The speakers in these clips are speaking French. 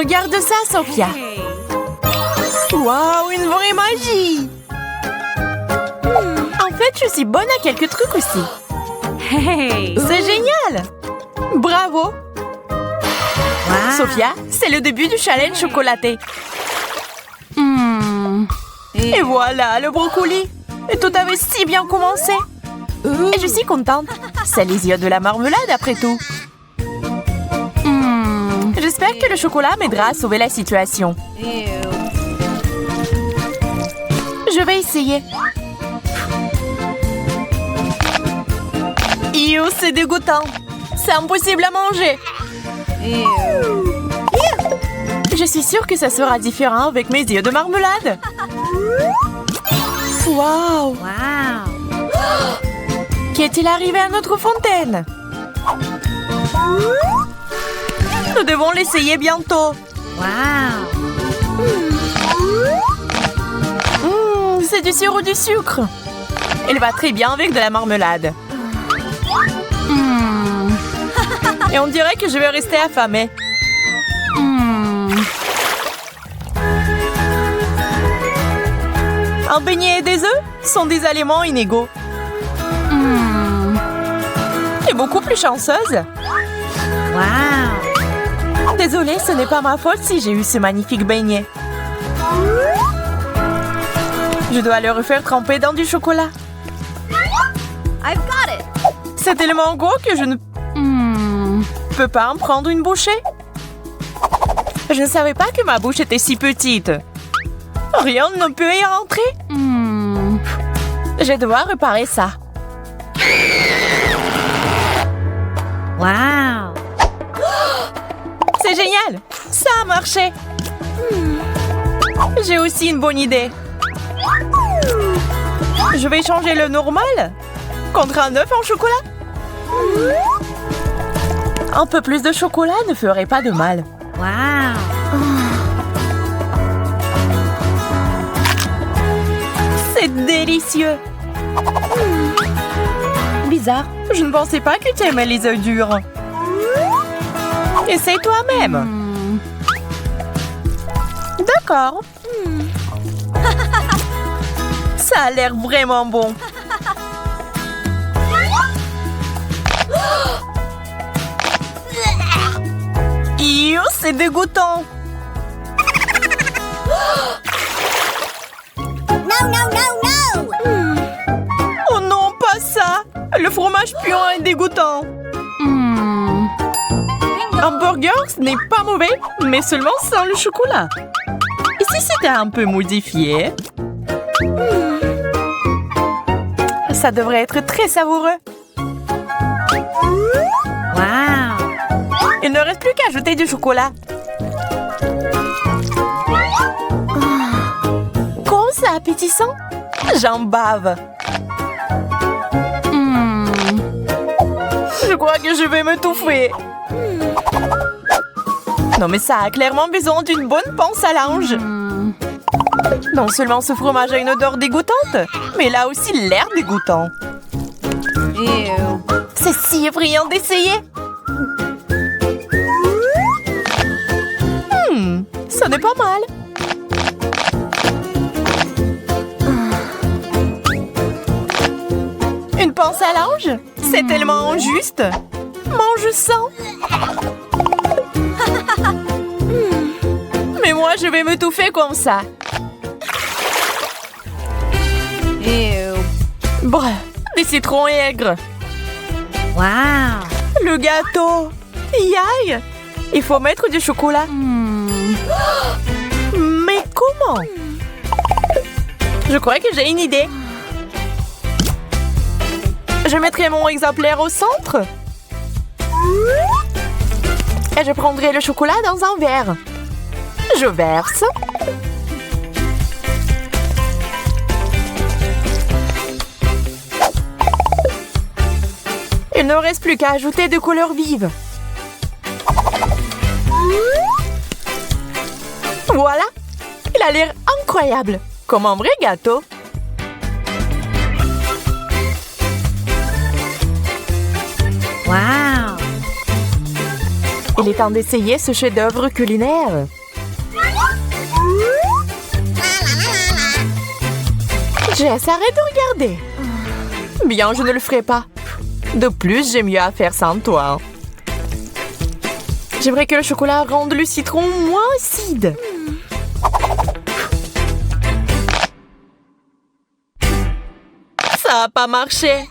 Regarde ça, Sophia. Waouh, une vraie magie. En fait, je suis bonne à quelques trucs aussi. C'est génial. Bravo. Sophia, c'est le début du challenge chocolaté. Et voilà, le brocoli. Et tout avait si bien commencé. Et je suis contente. C'est les yeux de la marmelade après tout. J'espère que le chocolat m'aidera à sauver la situation. Je vais essayer. Ew, c'est dégoûtant. C'est impossible à manger. Je suis sûre que ça sera différent avec mes yeux de marmelade. Waouh! Qu'est-il arrivé à notre fontaine? Nous devons l'essayer bientôt. C'est du sirop du sucre. Il va très bien avec de la marmelade. Et on dirait que je vais rester affamée. Un beignet et des œufs sont des aliments inégaux. Tu es beaucoup plus chanceuse. Désolée, ce n'est pas ma faute si j'ai eu ce magnifique beignet. Je dois le refaire tremper dans du chocolat. C'est tellement gros que je ne peux pas en prendre une bouchée. Je ne savais pas que ma bouche était si petite. Rien ne peut y rentrer. Je vais devoir réparer ça. C'est génial. Ça a marché. J'ai aussi une bonne idée. Je vais changer le normal contre un œuf en chocolat. Un peu plus de chocolat ne ferait pas de mal. C'est délicieux. Bizarre, je ne pensais pas que tu aimais les œufs durs. Essaye toi-même. D'accord. Ça a l'air vraiment bon. Ew, c'est dégoûtant. Oh non, pas ça. Le fromage puant est dégoûtant. Un burger, ce n'est pas mauvais, mais seulement sans le chocolat. Et si c'était un peu modifié? Ça devrait être très savoureux. Il ne reste plus qu'à ajouter du chocolat. Comment c'est appétissant? J'en bave. Je crois que je vais m'étouffer. Non mais ça a clairement besoin d'une bonne panse à linge. Non seulement ce fromage a une odeur dégoûtante, mais il a aussi l'air dégoûtant. C'est si effrayant d'essayer. Ça n'est pas mal. Une panse à linge? C'est tellement injuste. Mange sans. Mais moi, je vais m'étouffer comme ça. Bref, des citrons aigres. Le gâteau. Yaï. Il faut mettre du chocolat. Mais comment? Je crois que j'ai une idée. Je mettrai mon exemplaire au centre. Et je prendrai le chocolat dans un verre. Je verse. Il ne reste plus qu'à ajouter de couleurs vives. Voilà. Il a l'air incroyable. Comme un vrai gâteau. Il est temps d'essayer ce chef-d'œuvre culinaire. Jess, arrête de regarder. Bien, je ne le ferai pas. De plus, j'ai mieux à faire sans toi. J'aimerais que le chocolat rende le citron moins acide. Ça n'a pas marché.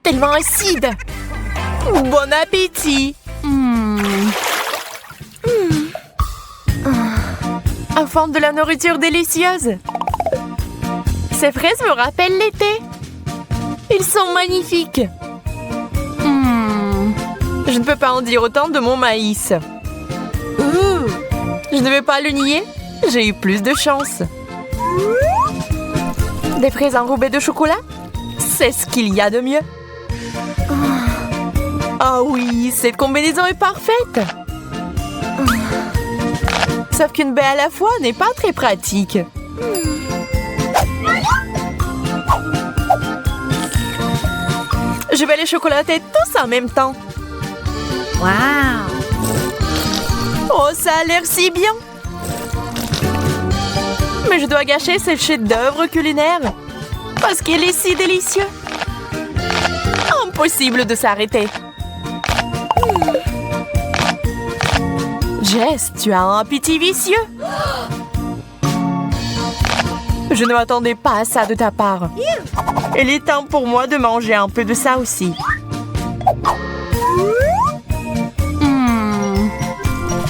Tellement acide. Bon appétit. Enfant de la nourriture délicieuse. Ces fraises me rappellent l'été. Ils sont magnifiques. Je ne peux pas en dire autant de mon maïs. Je ne vais pas le nier. J'ai eu plus de chance. Des fraises enrobées de chocolat? C'est ce qu'il y a de mieux. Ah oui, cette combinaison est parfaite. Sauf qu'une baie à la fois n'est pas très pratique. Je vais les chocolater tous en même temps. Wow! Oh, ça a l'air si bien! Mais je dois gâcher ce chef-d'œuvre culinaire parce qu'il est si délicieux. Impossible de s'arrêter. Jess, tu as un appétit vicieux. Je ne m'attendais pas à ça de ta part. Il est temps pour moi de manger un peu de ça aussi.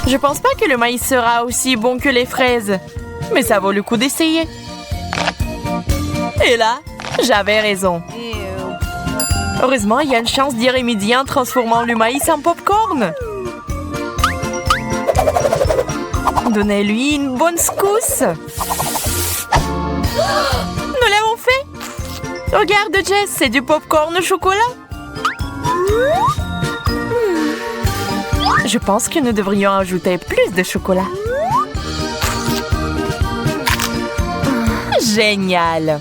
Je pense pas que le maïs sera aussi bon que les fraises, mais ça vaut le coup d'essayer. Et là, j'avais raison. Heureusement, il y a une chance d'y remédier en transformant le maïs en popcorn. Donnez-lui une bonne secousse. Nous l'avons fait. Regarde, Jess, c'est du popcorn au chocolat. Je pense que nous devrions ajouter plus de chocolat. Génial!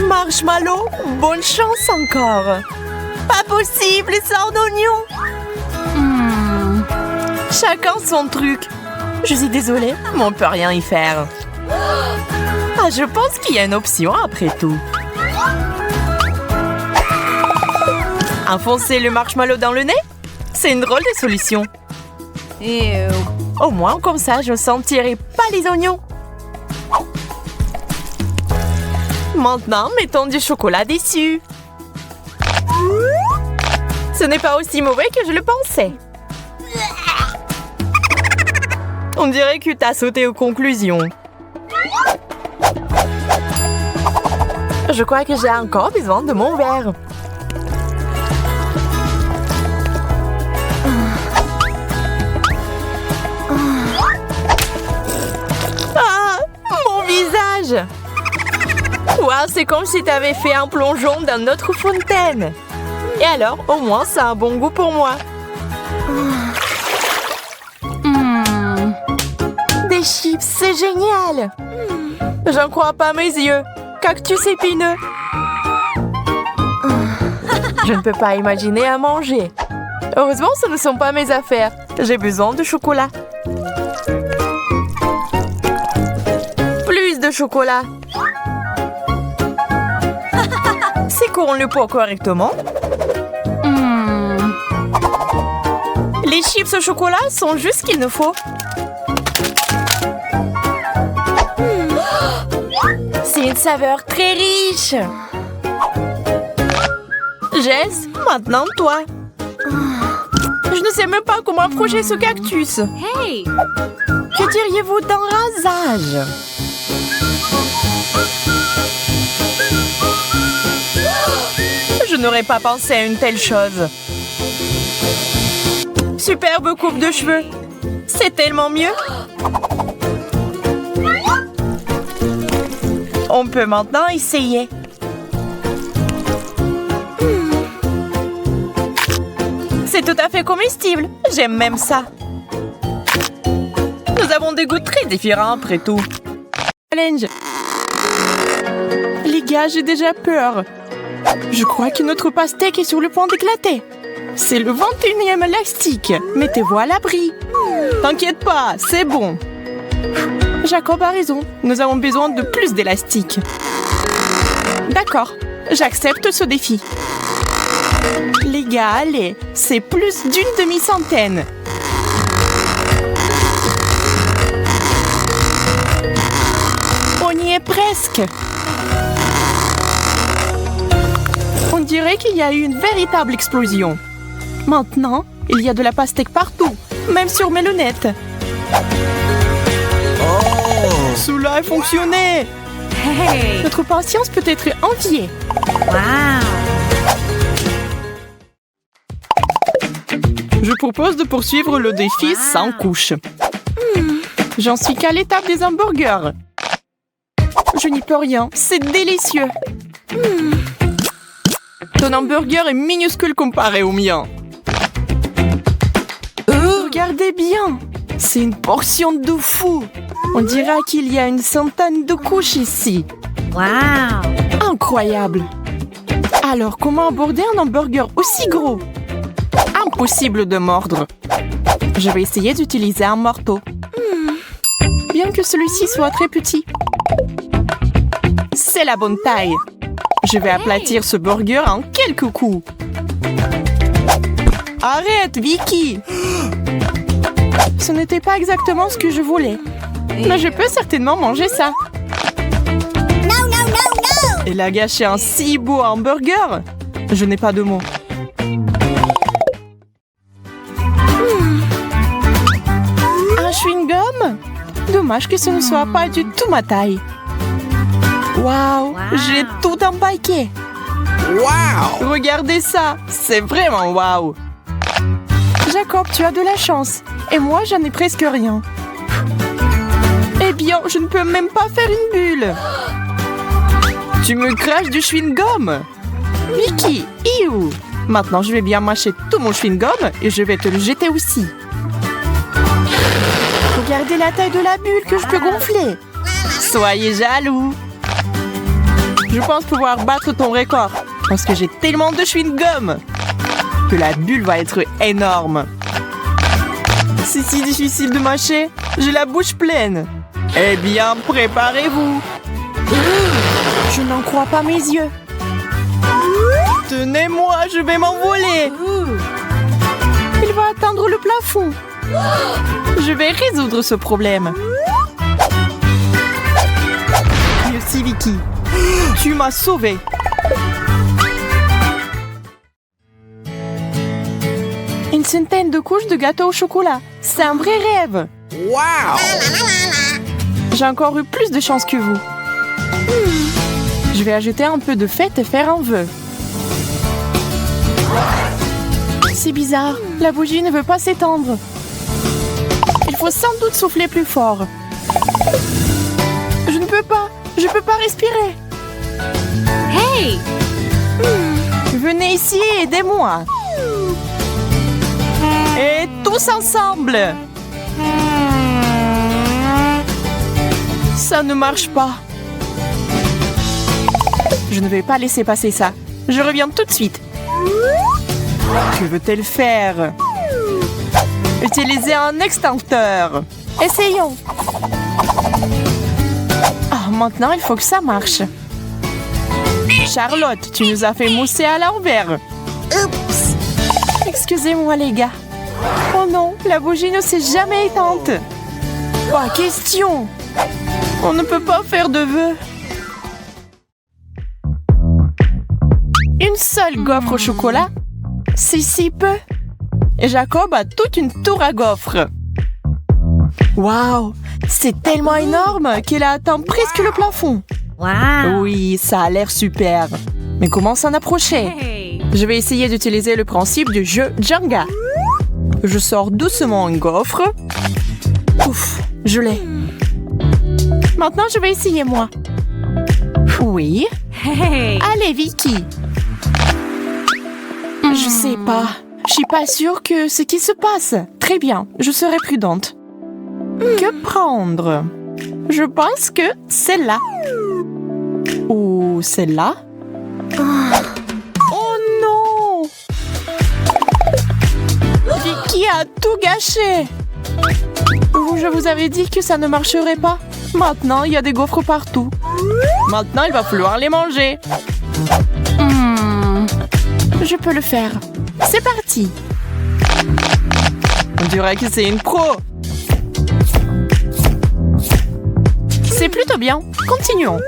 Marshmallow, bonne chance encore! Pas possible, sans oignon! Chacun son truc. Je suis désolée, mais on peut rien y faire. Ah, je pense qu'il y a une option après tout. Enfoncer le marshmallow dans le nez? C'est une drôle de solution. Au moins, comme ça, je ne sentirai pas les oignons. Maintenant, mettons du chocolat dessus. Ce n'est pas aussi mauvais que je le pensais. On dirait que tu as sauté aux conclusions. Je crois que j'ai encore besoin de mon verre. Ah, mon visage! Wow, c'est comme si tu avais fait un plongeon dans notre fontaine. Et alors, au moins, ça a un bon goût pour moi. Des chips, c'est génial! J'en crois pas mes yeux. Cactus épineux. Je ne peux pas imaginer à manger. Heureusement, ce ne sont pas mes affaires. J'ai besoin de chocolat. Plus de chocolat. C'est qu'on le poids correctement. Les chips au chocolat sont juste ce qu'il nous faut. C'est une saveur très riche. Jess, maintenant toi. Je ne sais même pas comment approcher ce cactus. Hey! Que diriez-vous d'un rasage? Je n'aurais pas pensé à une telle chose. Superbe coupe de cheveux. C'est tellement mieux. On peut maintenant essayer. C'est tout à fait comestible. J'aime même ça. Nous avons des goûts très différents après tout. Challenge. Les gars, j'ai déjà peur. Je crois que notre pastèque est sur le point d'éclater. C'est le 21e élastique. Mettez-vous à l'abri. T'inquiète pas, c'est bon. Jacob a raison. Nous avons besoin de plus d'élastique. D'accord, j'accepte ce défi. Les gars, allez, c'est plus d'une demi-centaine. On y est presque. On dirait qu'il y a eu une véritable explosion. Maintenant, il y a de la pastèque partout, même sur mes lunettes. Oh! Cela a fonctionné! Hey. Notre patience peut être enviée. Wow. Je propose de poursuivre le défi sans couche. J'en suis qu'à l'étape des hamburgers. Je n'y peux rien, c'est délicieux. Ton hamburger est minuscule comparé au mien. Regardez bien, c'est une portion de fou. On dirait qu'il y a une centaine de couches ici. Wow! Incroyable! Alors, comment aborder un hamburger aussi gros? Impossible de mordre. Je vais essayer d'utiliser un marteau. Bien que celui-ci soit très petit. C'est la bonne taille. Je vais aplatir ce burger en quelques coups. Arrête, Vicky! Ce n'était pas exactement ce que je voulais. Mais je peux certainement manger ça. No. Elle a gâché un si beau hamburger. Je n'ai pas de mots. Un chewing-gum? Dommage que ce ne soit pas du tout ma taille. Wow. J'ai tout empaqué. Wow! Regardez ça, c'est vraiment wow. Jacob, tu as de la chance. Et moi, j'en ai presque rien. Eh bien, je ne peux même pas faire une bulle. Tu me craches du chewing-gum. Vicky, iou. Maintenant, je vais bien mâcher tout mon chewing-gum et je vais te le jeter aussi. Regardez la taille de la bulle que je peux gonfler. Soyez jaloux. Je pense pouvoir battre ton record parce que j'ai tellement de chewing-gum que la bulle va être énorme. C'est si difficile de mâcher. J'ai la bouche pleine. Eh bien, préparez-vous. Je n'en crois pas mes yeux. Tenez-moi, je vais m'envoler. Il va atteindre le plafond. Je vais résoudre ce problème. Merci, Vicky. Tu m'as sauvée. Une centaine de couches de gâteau au chocolat. C'est un vrai rêve. Wow! J'ai encore eu plus de chance que vous. Je vais ajouter un peu de fête et faire un vœu. C'est bizarre. La bougie ne veut pas s'étendre. Il faut sans doute souffler plus fort. Je ne peux pas. Je ne peux pas respirer. Hey! Venez ici et aidez-moi. Et tous ensemble. Ça ne marche pas. Je ne vais pas laisser passer ça. Je reviens tout de suite. Que veut-elle faire? Utiliser un extincteur. Essayons. Ah, maintenant, il faut que ça marche. Charlotte, tu nous as fait mousser à l'envers. Oups. Excusez-moi, les gars. Oh non, la bougie ne s'est jamais éteinte. Pas question. On ne peut pas faire de vœux. Une seule gaufre au chocolat? C'est si peu. Et Jacob a toute une tour à gaufres. Waouh! C'est tellement énorme qu'elle a atteint presque le plafond. Wow. Oui, ça a l'air super. Mais comment s'en approcher? Hey. Je vais essayer d'utiliser le principe du jeu Jenga. Je sors doucement un gaufre. Ouf, je l'ai. Maintenant, je vais essayer moi. Oui. Hey. Allez, Vicky. Je sais pas. Je suis pas sûre que ce qui se passe. Très bien, je serai prudente. Que prendre? Je pense que celle-là. Ou celle-là? Oh non! Qui a tout gâché? Je vous avais dit que ça ne marcherait pas. Maintenant, il y a des gaufres partout. Maintenant, il va falloir les manger. Je peux le faire. C'est parti. On dirait que c'est une pro. C'est plutôt bien. Continuons.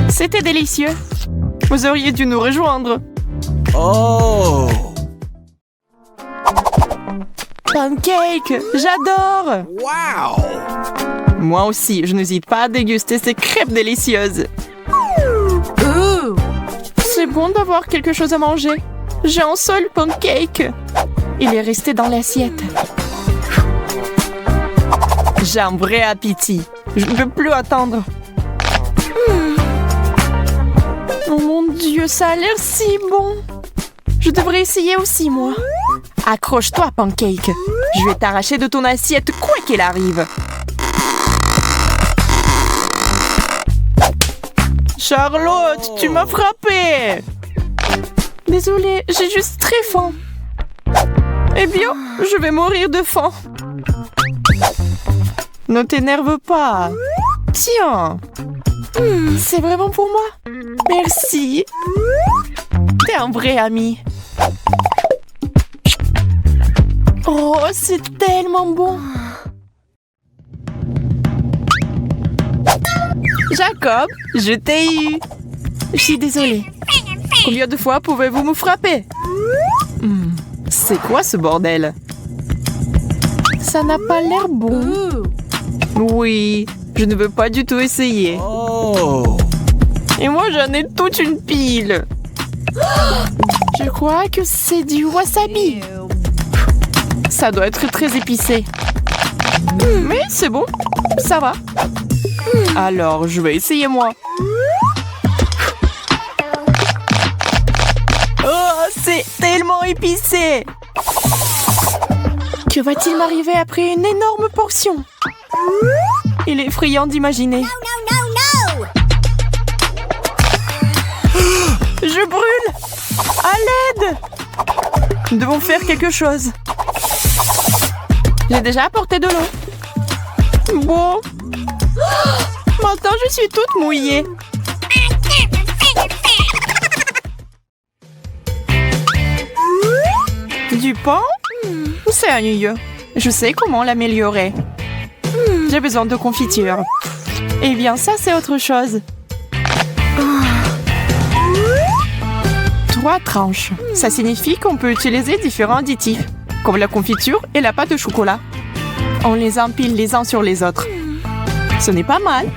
C'était délicieux. Vous auriez dû nous rejoindre. Oh! Pancake, j'adore. Wow! Moi aussi, je n'hésite pas à déguster ces crêpes délicieuses. C'est bon d'avoir quelque chose à manger. J'ai un seul pancake. Il est resté dans l'assiette. J'ai un vrai appétit. Je ne peux plus attendre. Oh mon Dieu, ça a l'air si bon. Je devrais essayer aussi, moi. Accroche-toi, Pancake. Je vais t'arracher de ton assiette quoi qu'il arrive. Charlotte, tu m'as frappée. Désolée, j'ai juste très faim. Eh bien, je vais mourir de faim. Ne t'énerve pas. Tiens. C'est vraiment pour moi. Merci. T'es un vrai ami. Oh, c'est tellement bon. Jacob, je t'ai eu. Je suis désolée. Combien de fois pouvez-vous me frapper? C'est quoi ce bordel? Ça n'a pas l'air bon. Oui, je ne veux pas du tout essayer. Oh! Et moi, j'en ai toute une pile. Je crois que c'est du wasabi. Ça doit être très épicé. Mais c'est bon, ça va. Alors, je vais essayer moi. Oh, c'est tellement épicé. Que va-t-il m'arriver après une énorme portion? Il est effrayant d'imaginer. Je brûle! À l'aide! Nous devons faire quelque chose. J'ai déjà apporté de l'eau. Bon. Maintenant, je suis toute mouillée. Du pain? C'est ennuyeux. Je sais comment l'améliorer. J'ai besoin de confiture. Eh bien, ça, c'est autre chose. 3 tranches. Ça signifie qu'on peut utiliser différents additifs, comme la confiture et la pâte de chocolat. On les empile les uns sur les autres. Ce n'est pas mal,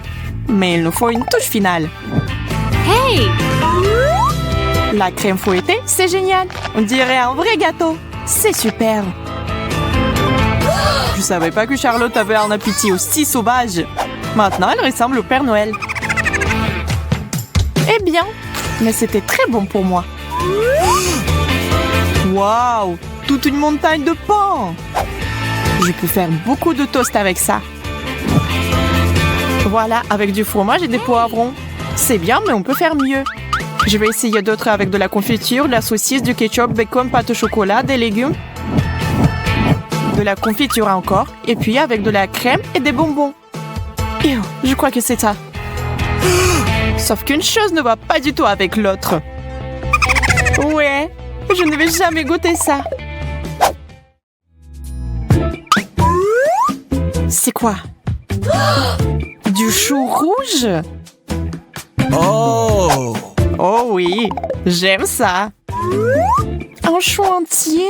mais il nous faut une touche finale. Hey! La crème fouettée, c'est génial. On dirait un vrai gâteau. C'est super. Je savais pas que Charlotte avait un appétit aussi sauvage. Maintenant, elle ressemble au Père Noël. Eh bien, mais c'était très bon pour moi. Waouh! Toute une montagne de pain! Je peux faire beaucoup de toast avec ça. Voilà, avec du fromage et des poivrons. C'est bien, mais on peut faire mieux. Je vais essayer d'autres avec de la confiture, de la saucisse, du ketchup, bacon, pâte au chocolat, des légumes. De la confiture encore. Et puis avec de la crème et des bonbons. Je crois que c'est ça. Sauf qu'une chose ne va pas du tout avec l'autre. Ouais, je ne vais jamais goûter ça. C'est quoi? Du chou rouge? Oh! Oh oui, j'aime ça. Un chou entier?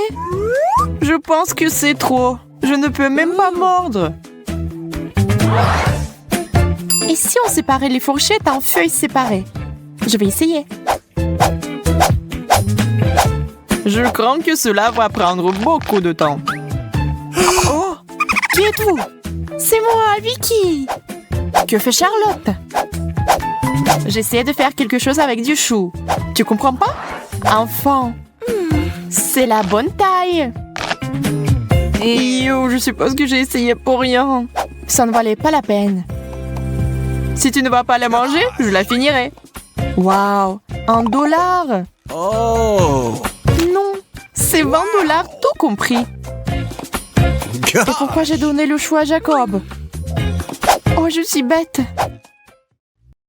Je pense que c'est trop. Je ne peux même pas mordre. Et si on séparait les fourchettes en feuilles séparées? Je vais essayer. Je crains que cela va prendre beaucoup de temps. Oh! Qui êtes-vous? C'est moi, Vicky! Que fait Charlotte? J'essaie de faire quelque chose avec du chou. Tu comprends pas? Enfant, c'est la bonne taille. Je suppose que j'ai essayé pour rien. Ça ne valait pas la peine. Si tu ne vas pas la manger, je la finirai. Waouh, $1. Oh! C'est 20 $, tout compris. Et pourquoi j'ai donné le choix à Jacob? Oh, je suis bête.